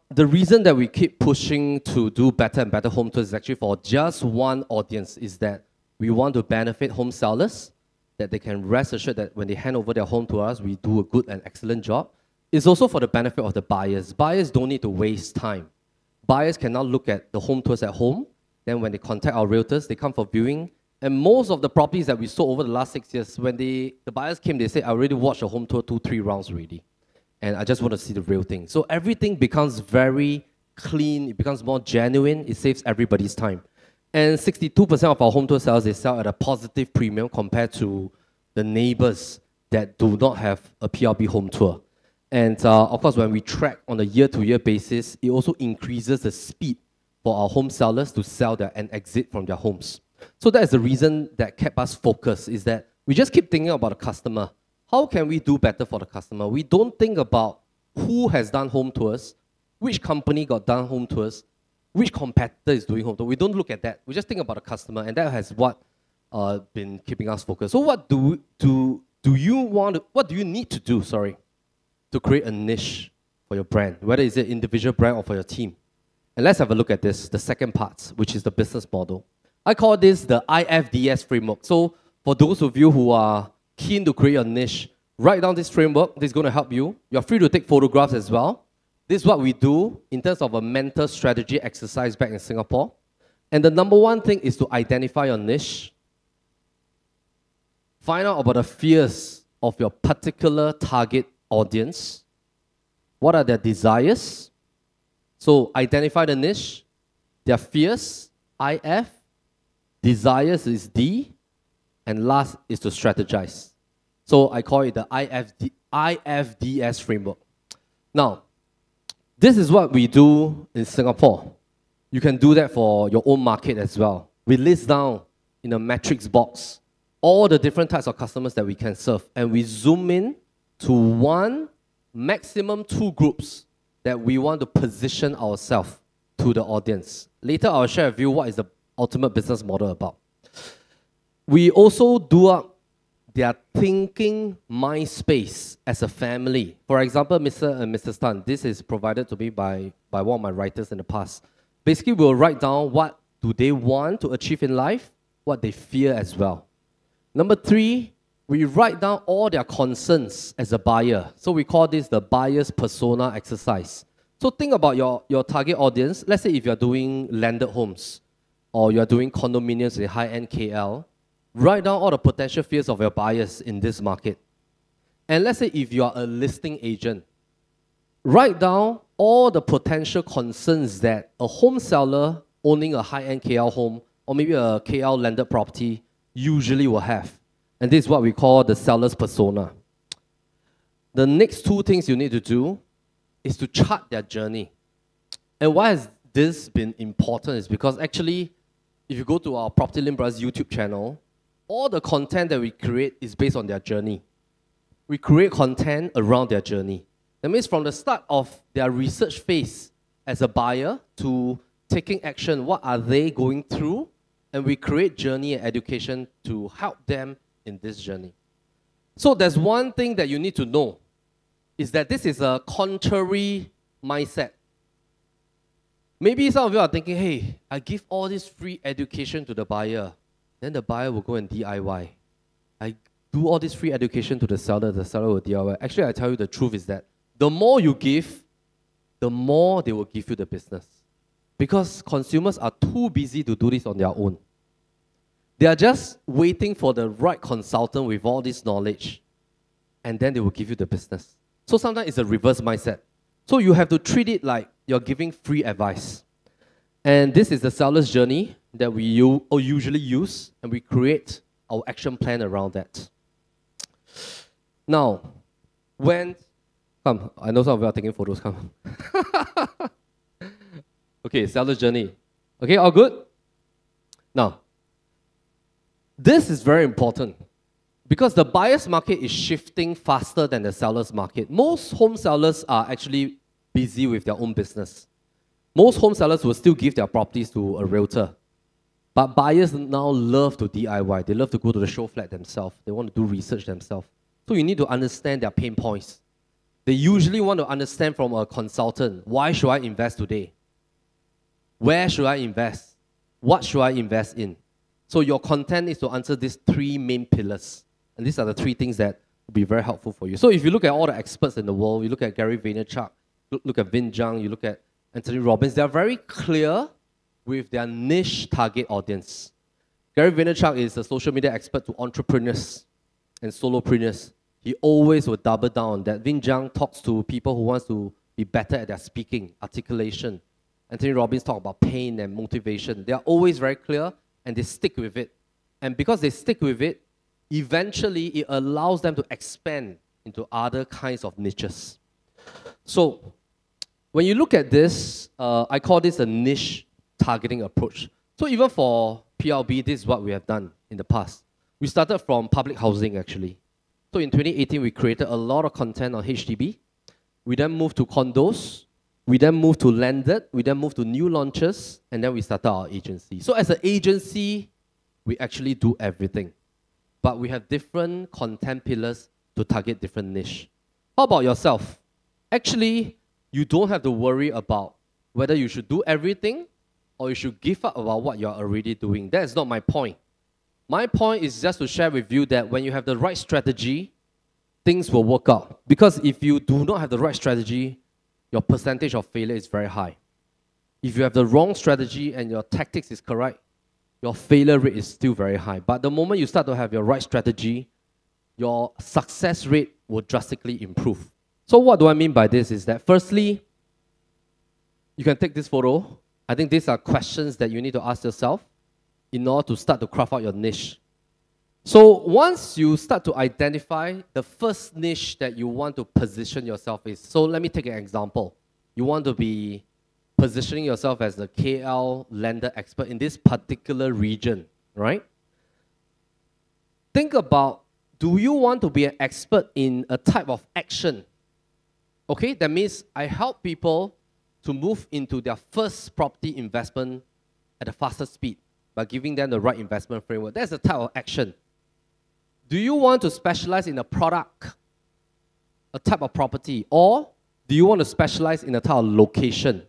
the reason that we keep pushing to do better and better home tours is actually for just one audience, is that we want to benefit home sellers, that they can rest assured that when they hand over their home to us, we do a good and excellent job. It's also for the benefit of the buyers. Buyers don't need to waste time. Buyers can now look at the home tours at home. Then when they contact our realtors, they come for viewing. And most of the properties that we sold over the last 6 years, when the buyers came, they say, I already watched a home tour 2-3 rounds already. And I just want to see the real thing. So everything becomes very clean. It becomes more genuine. It saves everybody's time. And 62% of our home tour sales, they sell at a positive premium compared to the neighbors that do not have a PLB home tour. And of course, when we track on a year-to-year basis, it also increases the speed for our home sellers to sell and exit from their homes. So that is the reason that kept us focused, is that we just keep thinking about the customer. How can we do better for the customer? We don't think about who has done home tours, which company got done home tours, which competitor is doing home tours. We don't look at that. We just think about the customer, and that has what been keeping us focused. So what do you need to do, to create a niche for your brand, whether it's an individual brand or for your team? And let's have a look at this, the second part, which is the business model. I call this the IFDS framework. So for those of you who are keen to create a niche, write down this framework. This is going to help you. You're free to take photographs as well. This is what we do in terms of a mental strategy exercise back in Singapore. And the number one thing is to identify your niche. Find out about the fears of your particular target audience. What are their desires? So identify the niche, their fears, IF, desires is D, and last is to strategize. So I call it the IFDS framework. Now, this is what we do in Singapore. You can do that for your own market as well. We list down in a matrix box all the different types of customers that we can serve, and we zoom in to one, maximum 2 groups that we want to position ourselves to the audience. Later, I'll share with you what is the ultimate business model about. We also do up their thinking mind space as a family. For example, Mr. and Mrs. Tan, this is provided to me by one of my writers in the past. Basically, we'll write down what do they want to achieve in life, what they fear as well. Number 3, we write down all their concerns as a buyer. So we call this the buyer's persona exercise. So think about your target audience. Let's say if you're doing landed homes or you're doing condominiums in high-end KL, write down all the potential fears of your buyers in this market. And let's say if you are a listing agent, write down all the potential concerns that a home seller owning a high-end KL home or maybe a KL landed property usually will have. And this is what we call the seller's persona. The next 2 things you need to do is to chart their journey. And why has this been important is because actually, if you go to our PropertyLimBrothers YouTube channel, all the content that we create is based on their journey. We create content around their journey. That means from the start of their research phase as a buyer to taking action, what are they going through? And we create journey and education to help them in this journey. So there's one thing that you need to know, is that this is a contrary mindset. Maybe some of you are thinking, hey, I give all this free education to the buyer, then the buyer will go and DIY. I do all this free education to the seller will DIY. Actually, I tell you the truth is that the more you give, the more they will give you the business. Because consumers are too busy to do this on their own. They are just waiting for the right consultant with all this knowledge, and then they will give you the business. So sometimes it's a reverse mindset. So you have to treat it like you're giving free advice. And this is the seller's journey that we usually use, and we create our action plan around that. Now, come, I know some of you are taking photos, come. Okay, seller's journey. Okay, all good? Now, this is very important because the buyer's market is shifting faster than the seller's market. Most home sellers are actually busy with their own business. Most home sellers will still give their properties to a realtor. But buyers now love to DIY. They love to go to the show flat themselves. They want to do research themselves. So you need to understand their pain points. They usually want to understand from a consultant, why should I invest today? Where should I invest? What should I invest in? So your content is to answer these three main pillars. And these are the three things that will be very helpful for you. So if you look at all the experts in the world, you look at Gary Vaynerchuk, look at Vin Zhang, you look at Anthony Robbins, they're very clear with their niche target audience. Gary Vaynerchuk is a social media expert to entrepreneurs and solopreneurs. He always will double down that. Vin Zhang talks to people who want to be better at their speaking, articulation. Anthony Robbins talks about pain and motivation. They are always very clear and they stick with it. And because they stick with it, eventually it allows them to expand into other kinds of niches. So when you look at this, I call this a niche targeting approach. So even for PLB, this is what we have done in the past. We started from public housing actually. So in 2018, we created a lot of content on HDB. We then moved to condos. We then moved to landed. We then moved to new launches. And then we started our agency. So as an agency, we actually do everything. But we have different content pillars to target different niche. How about yourself? Actually, you don't have to worry about whether you should do everything or you should give up about what you're already doing. That is not my point. My point is just to share with you that when you have the right strategy, things will work out. Because if you do not have the right strategy, your percentage of failure is very high. If you have the wrong strategy and your tactics is correct, your failure rate is still very high. But the moment you start to have your right strategy, your success rate will drastically improve. So what do I mean by this is that firstly, you can take this photo. I think these are questions that you need to ask yourself in order to start to craft out your niche. So once you start to identify the first niche that you want to position yourself is, so let me take an example. You want to be positioning yourself as the KL lender expert in this particular region, right? Think about, do you want to be an expert in a type of action? Okay, that means I help people to move into their first property investment at a faster speed by giving them the right investment framework. That's the type of action. Do you want to specialize in a product, a type of property, or do you want to specialize in a type of location?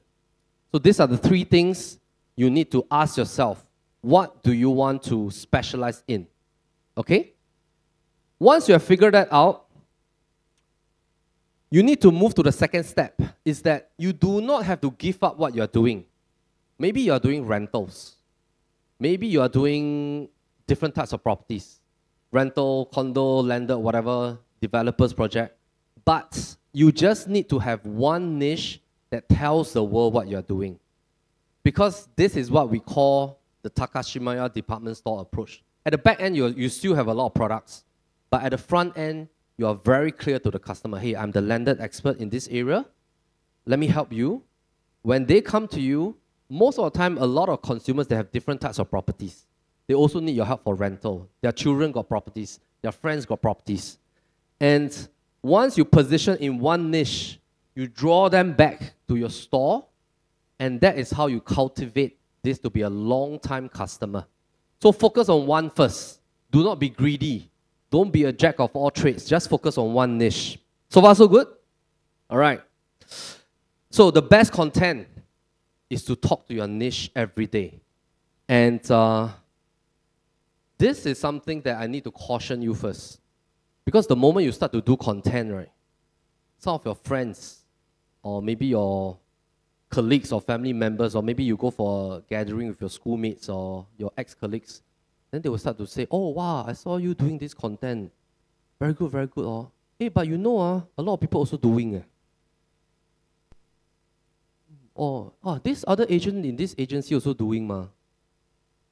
So these are the three things you need to ask yourself. What do you want to specialize in? Okay? Once you have figured that out, you need to move to the second step, is that you do not have to give up what you're doing. Maybe you're doing rentals. Maybe you're doing different types of properties. Rental, condo, landed, whatever, developers project. But you just need to have one niche that tells the world what you're doing. Because this is what we call the Takashimaya department store approach. At the back end, you still have a lot of products. But at the front end, you are very clear to the customer, hey, I'm the landed expert in this area. Let me help you. When they come to you, most of the time, a lot of consumers, they have different types of properties. They also need your help for rental. Their children got properties. Their friends got properties. And once you position in one niche, you draw them back to your store, and that is how you cultivate this to be a long-time customer. So focus on one first. Do not be greedy. Don't be a jack of all trades. Just focus on one niche. So far, so good? All right. So the best content is to talk to your niche every day. And this is something that I need to caution you first. Because the moment you start to do content, right, some of your friends, or maybe your colleagues or family members, or maybe you go for a gathering with your schoolmates or your ex-colleagues, then they will start to say, oh, wow, I saw you doing this content. Very good, very good. Oh. Hey, but you know, a lot of people also doing. Oh, this other agent in this agency also doing, ma.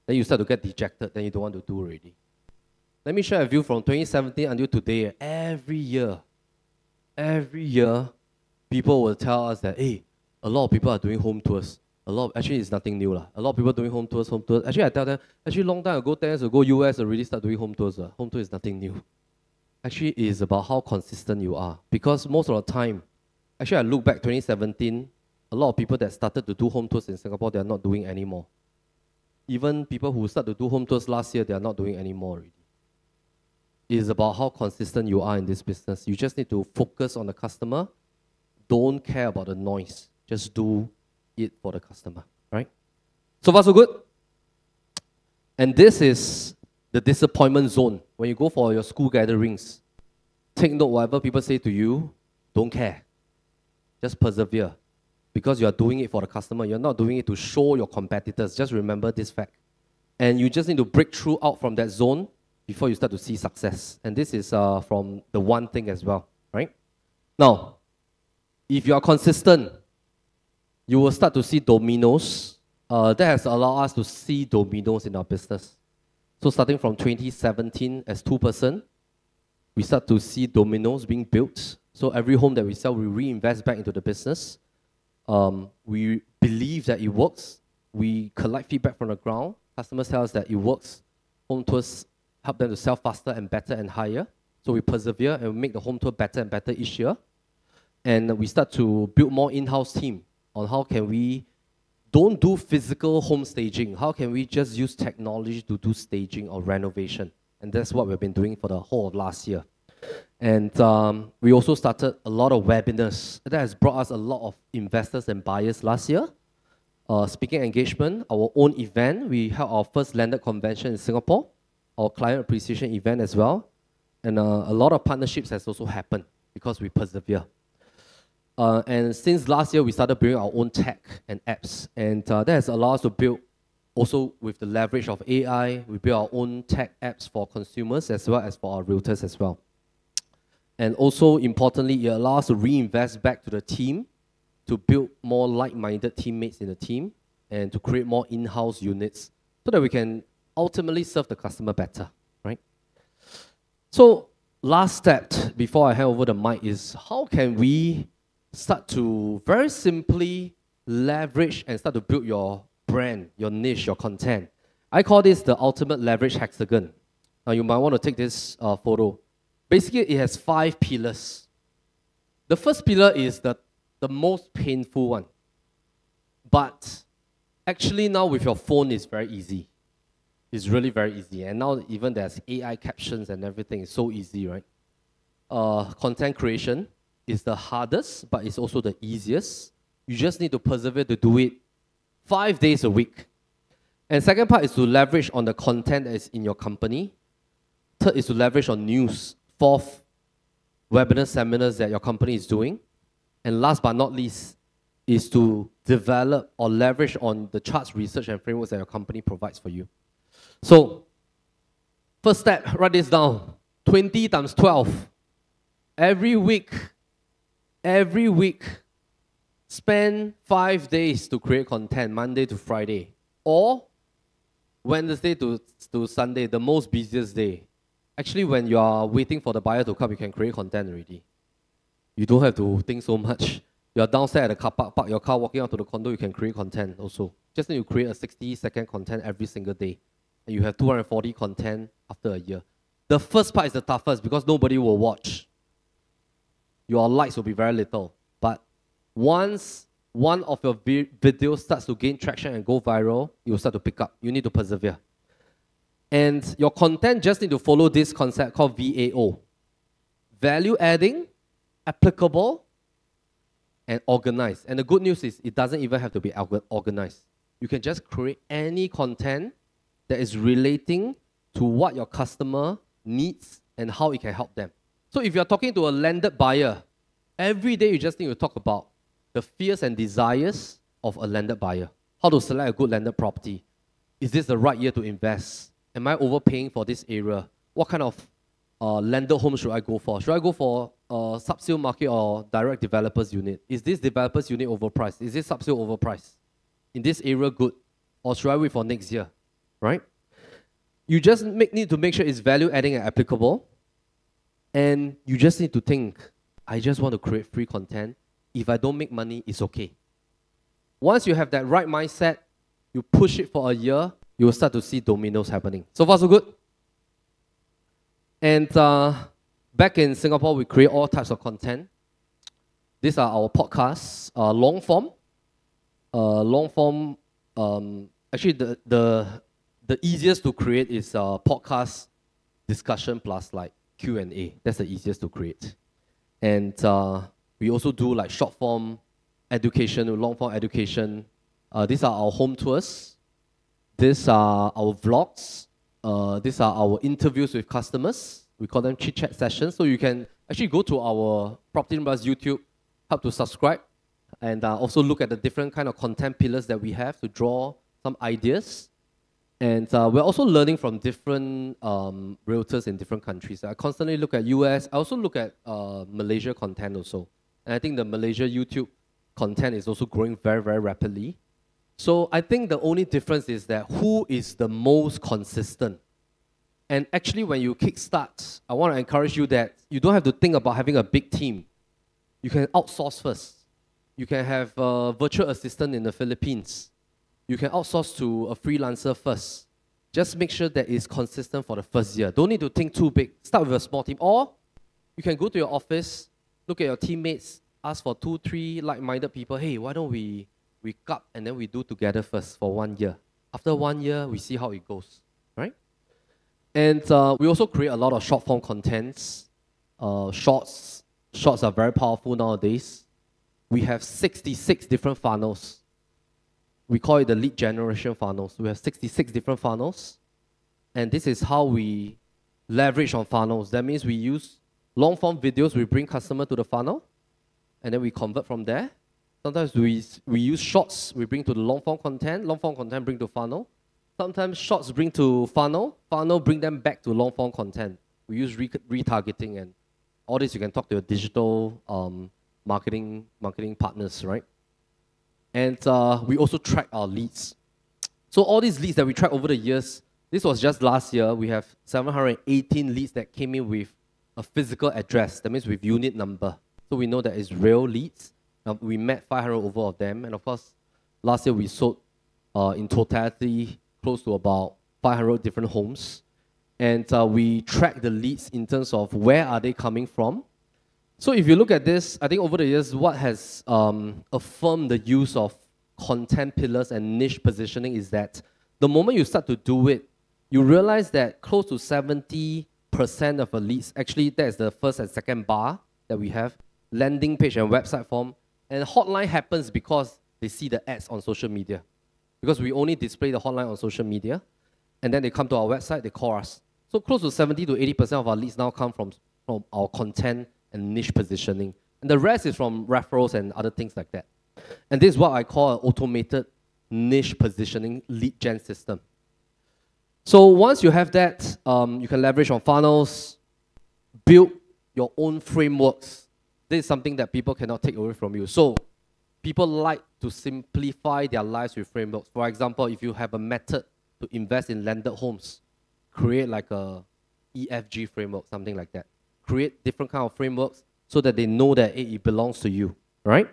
Then you start to get dejected, then you don't want to do already. Let me share with you from 2017 until today, every year, people will tell us that, hey, a lot of people are doing home tours. Actually, it's nothing new. A lot of people doing home tours. Actually, I tell them, actually, long time ago, 10 years ago, US already start doing home tours. Home tour is nothing new. Actually, it is about how consistent you are. Because most of the time, actually, I look back 2017, a lot of people that started to do home tours in Singapore, they are not doing anymore. Even people who started to do home tours last year, they are not doing anymore already. It is about how consistent you are in this business. You just need to focus on the customer. Don't care about the noise. Just do it for the customer, right? So far, so good. And this is the disappointment zone. When you go for your school gatherings, take note whatever people say to you, don't care. Just persevere. Because you are doing it for the customer. You're not doing it to show your competitors. Just remember this fact. And you just need to break through out from that zone before you start to see success. And this is from the one thing as well, right? Now, if you are consistent, you will start to see dominoes. That has allowed us to see dominoes in our business. So starting from 2017 as 2%, we start to see dominoes being built. So every home that we sell, we reinvest back into the business. We believe that it works. We collect feedback from the ground. Customers tell us that it works. Home tours help them to sell faster and better and higher. So we persevere and we make the home tour better and better each year. And we start to build more in-house team on how can we don't do physical home staging. How can we just use technology to do staging or renovation? And that's what we've been doing for the whole of last year. And we also started a lot of webinars. That has brought us a lot of investors and buyers last year. Speaking engagement, our own event. We held our first landed convention in Singapore, our client appreciation event as well. And a lot of partnerships has also happened because we persevere. And since last year, we started building our own tech and apps. And that has allowed us to build, also with the leverage of AI, we build our own tech apps for consumers as well as for our realtors as well. And also, importantly, it allows us to reinvest back to the team to build more like-minded teammates in the team and to create more in-house units so that we can ultimately serve the customer better, right? So, last step before I hand over the mic is how can we start to very simply leverage and start to build your brand, your niche, your content. I call this the ultimate leverage hexagon. Now you might want to take this photo. Basically, it has 5 pillars. The first pillar is the most painful one. But actually now with your phone, it's very easy. It's really very easy. And now even there's AI captions and everything. It's so easy, right? Content creation is the hardest, but it's also the easiest. You just need to persevere to do it 5 days a week. And second part is to leverage on the content that is in your company. Third is to leverage on news. Fourth, webinar seminars that your company is doing. And last but not least is to develop or leverage on the charts, research, and frameworks that your company provides for you. So, first step, write this down. 20 times 12. Every week, spend 5 days to create content, Monday to Friday. Or Wednesday to Sunday, the most busiest day. Actually, when you are waiting for the buyer to come, you can create content already. You don't have to think so much. You are downstairs at the car park, park your car, walking out to the condo, you can create content also. Just need to create a 60-second content every single day. And you have 240 content after a year. The first part is the toughest because nobody will watch. Your likes will be very little. But once one of your videos starts to gain traction and go viral, you will start to pick up. You need to persevere. And your content just need to follow this concept called VAO. Value adding, applicable, and organized. And the good news is it doesn't even have to be organized. You can just create any content that is relating to what your customer needs and how it can help them. So if you're talking to a landed buyer, every day you just need to talk about the fears and desires of a landed buyer. How to select a good landed property. Is this the right year to invest? Am I overpaying for this area? What kind of landed home should I go for? Should I go for sub-sale market or direct developers unit? Is this developers unit overpriced? Is this sub-sale overpriced? In this area good? Or should I wait for next year? Right? You just need to make sure it's value adding and applicable. And you just need to think, I just want to create free content. If I don't make money, it's okay. Once you have that right mindset, you push it for a year, you will start to see dominoes happening. So far, so good. And back in Singapore, we create all types of content. These are our podcasts, long form. Actually, the easiest to create is podcast discussion plus like Q&A. That's the easiest to create. And we also do like short form education, long form education. These are our home tours. These are our vlogs. These are our interviews with customers. We call them chit-chat sessions. So you can actually go to our PropertyLimBrothers YouTube, help to subscribe, and also look at the different kind of content pillars that we have to draw some ideas. And we're also learning from different realtors in different countries. I constantly look at US. I also look at Malaysia content also. And I think the Malaysia YouTube content is also growing very, very rapidly. So I think the only difference is that who is the most consistent. And actually, when you kickstart, I want to encourage you that you don't have to think about having a big team. You can outsource first. You can have a virtual assistant in the Philippines. You can outsource to a freelancer first. Just make sure that it's consistent for the first year. Don't need to think too big. Start with a small team. Or you can go to your office, look at your teammates, ask for 2, 3 like-minded people. Hey, why don't we cut and then we do together first for 1 year. After 1 year, we see how it goes, right? And we also create a lot of short-form contents. Shorts are very powerful nowadays. We have 66 different funnels. We call it the lead generation funnels. We have 66 different funnels. And this is how we leverage on funnels. That means we use long-form videos. We bring customer to the funnel. And then we convert from there. Sometimes we use shorts. We bring to the long-form content. Long-form content bring to funnel. Sometimes shorts bring to funnel. Funnel bring them back to long-form content. We use retargeting. And all this you can talk to your digital marketing partners, right? And we also track our leads. So all these leads that we track over the years, this was just last year, we have 718 leads that came in with a physical address. That means with unit number. So we know that it's real leads. We met 500 over of them. And of course, last year we sold in totality close to about 500 different homes. And we track the leads in terms of where are they coming from. So if you look at this, I think over the years, what has affirmed the use of content pillars and niche positioning is that the moment you start to do it, you realize that close to 70% of the leads, actually that's the first and second bar that we have, landing page and website form, and hotline happens because they see the ads on social media. Because we only display the hotline on social media, and then they come to our website, they call us. So close to 70 to 80% of our leads now come from our content and niche positioning. And the rest is from referrals and other things like that. And this is what I call an automated niche positioning lead gen system. So once you have that, you can leverage on funnels, build your own frameworks. This is something that people cannot take away from you. So people like to simplify their lives with frameworks. For example, if you have a method to invest in landed homes, create like a EFG framework, something like that. Create different kind of frameworks so that they know that it belongs to you, right?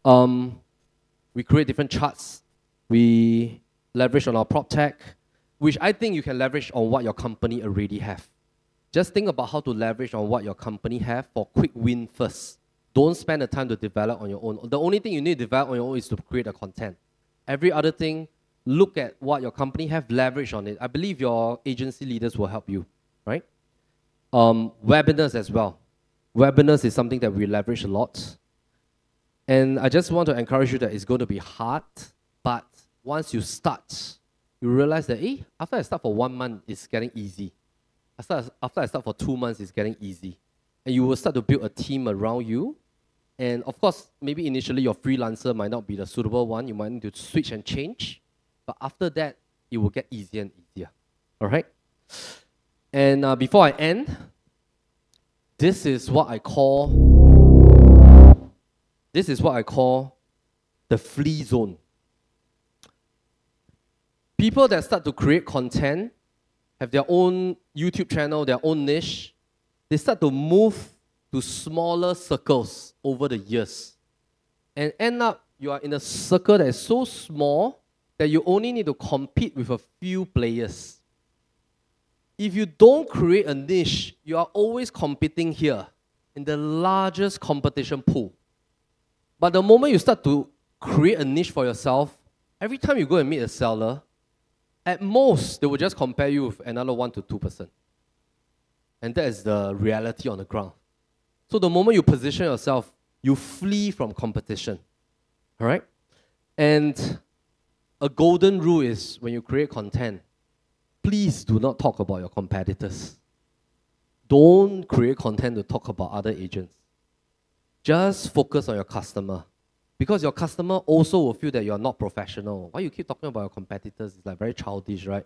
We create different charts. We leverage on our prop tech, which I think you can leverage on what your company already have. Just think about how to leverage on what your company have for quick win first. Don't spend the time to develop on your own. The only thing you need to develop on your own is to create a content. Every other thing, look at what your company have, leverage on it. I believe your agency leaders will help you, right? Webinars as well. Webinars is something that we leverage a lot. And I just want to encourage you that it's going to be hard, but once you start, you realize that, after I start for 1 month, it's getting easy. After I start for 2 months, it's getting easy. And you will start to build a team around you. And of course, maybe initially your freelancer might not be the suitable one. You might need to switch and change. But after that, it will get easier and easier. All right? And before I end, this is what I call the flea zone. People that start to create content, have their own YouTube channel, their own niche, they start to move to smaller circles over the years and end up you are in a circle that is so small that you only need to compete with a few players. If you don't create a niche, you are always competing here in the largest competition pool. But the moment you start to create a niche for yourself, every time you go and meet a seller, at most, they will just compare you with another 1 to 2%. And that is the reality on the ground. So the moment you position yourself, you flee from competition. All right? And a golden rule is when you create content, please do not talk about your competitors. Don't create content to talk about other agents. Just focus on your customer. Because your customer also will feel that you're not professional. Why you keep talking about your competitors? It's like very childish, right?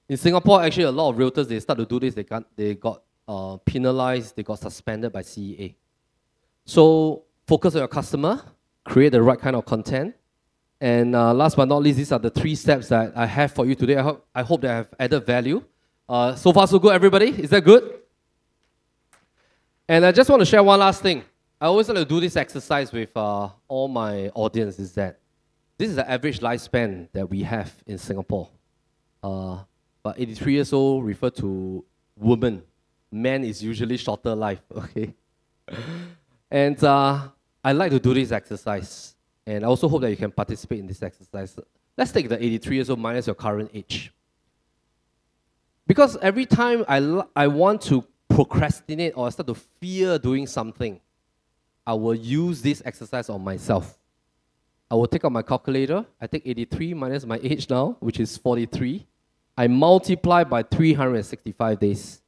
In Singapore, actually, a lot of realtors, they start to do this, they got penalized, they got suspended by CEA. So focus on your customer, create the right kind of content. And last but not least, these are the 3 steps that I have for you today. I hope that I have added value. So far, so good, everybody? Is that good? And I just want to share one last thing. I always like to do this exercise with all my audience, is that this is the average lifespan that we have in Singapore. But 83 years old refer to women. Men is usually shorter life, okay? And I like to do this exercise. And I also hope that you can participate in this exercise. Let's take the 83 years old minus your current age. Because every time I want to procrastinate or I start to fear doing something, I will use this exercise on myself. I will take out my calculator. I take 83 minus my age now, which is 43. I multiply by 365 days.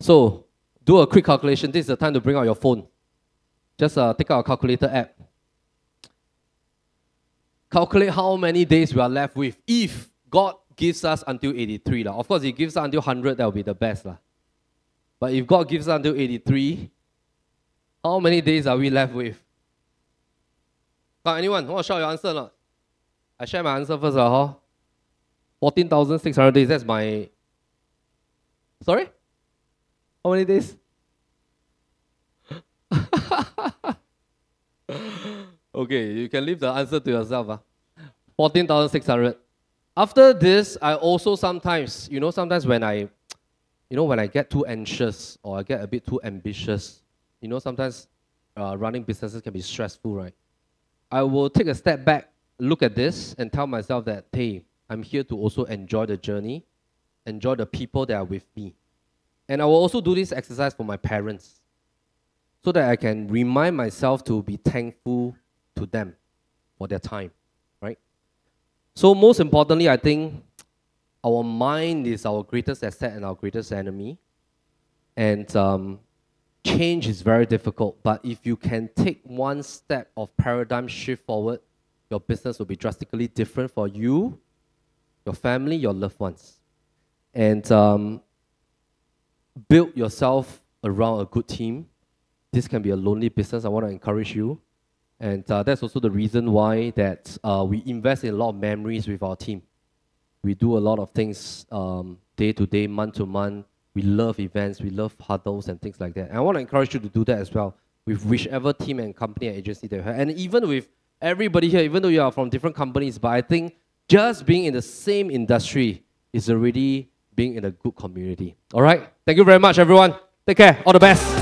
So, do a quick calculation. This is the time to bring out your phone. Just take out a calculator app. Calculate how many days we are left with if God gives us until 83. Of course, if He gives us until 100, that will be the best. But if God gives us until 83, how many days are we left with? Anyone want to shout your answer or not? I share my answer first. 14,600 days. That's my... Sorry? How many days? Okay, you can leave the answer to yourself. 14,600. After this, I also sometimes, sometimes when I get too anxious or I get a bit too ambitious, sometimes running businesses can be stressful, right? I will take a step back, look at this, and tell myself that, hey, I'm here to also enjoy the journey, enjoy the people that are with me. And I will also do this exercise for my parents so that I can remind myself to be thankful to them for their time, right? So most importantly, I think our mind is our greatest asset and our greatest enemy. And change is very difficult, but if you can take one step of paradigm shift forward, your business will be drastically different for you, your family, your loved ones. And build yourself around a good team. This can be a lonely business. I want to encourage you. And that's also the reason why that we invest in a lot of memories with our team. We do a lot of things day to day, month to month. We love events, we love huddles and things like that. And I want to encourage you to do that as well with whichever team and company and agency that you have. And even with everybody here, even though you are from different companies, but I think just being in the same industry is already being in a good community. All right? Thank you very much, everyone. Take care. All the best.